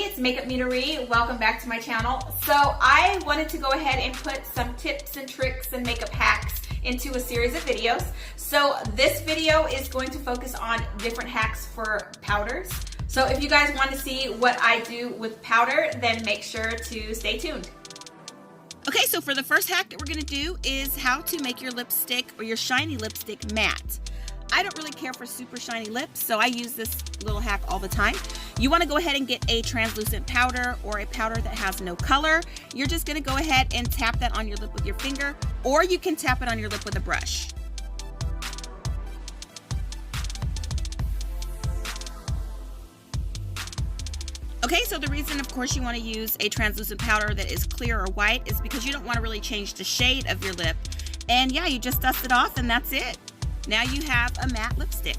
it's MakeupMenaree. Welcome back to my channel. So I wanted to go ahead and put some tips and tricks and makeup hacks into a series of videos. So this video is going to focus on different hacks for powders. So if you guys want to see what I do with powder, then make sure to stay tuned. Okay, so for the first hack that we're going to do is how to make your lipstick or your shiny lipstick matte. I don't really care for super shiny lips, so I use this little hack all the time. You want to go ahead and get a translucent powder or a powder that has no color. You're just going to go ahead and tap that on your lip with your finger, or you can tap it on your lip with a brush. Okay, so the reason, of course, you want to use a translucent powder that is clear or white is because you don't want to really change the shade of your lip. And yeah, you just dust it off and that's it. Now you have a matte lipstick.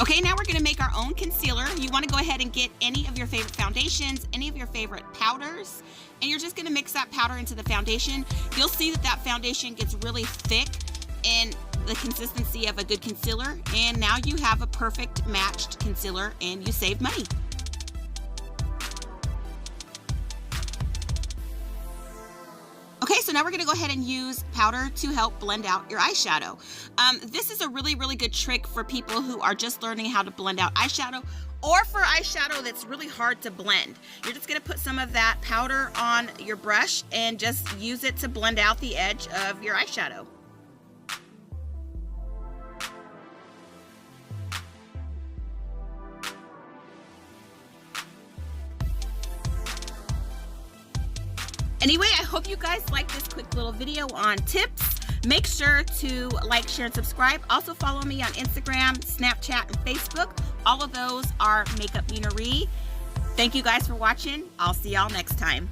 Okay, now we're going to make our own concealer. You want to go ahead and get any of your favorite foundations, any of your favorite powders, and you're just going to mix that powder into the foundation. You'll see that that foundation gets really thick in the consistency of a good concealer, and now you have a perfect matched concealer and you save money. Okay, so now we're going to go ahead and use powder to help blend out your eyeshadow. This is a really good trick for people who are just learning how to blend out eyeshadow, or for eyeshadow that's really hard to blend. You're just going to put some of that powder on your brush and just use it to blend out the edge of your eyeshadow. Anyway, I hope you guys like this quick little video on tips. Make sure to like, share, and subscribe. Also follow me on Instagram, Snapchat, and Facebook. All of those are MakeupMenaree. Thank you guys for watching. I'll see y'all next time.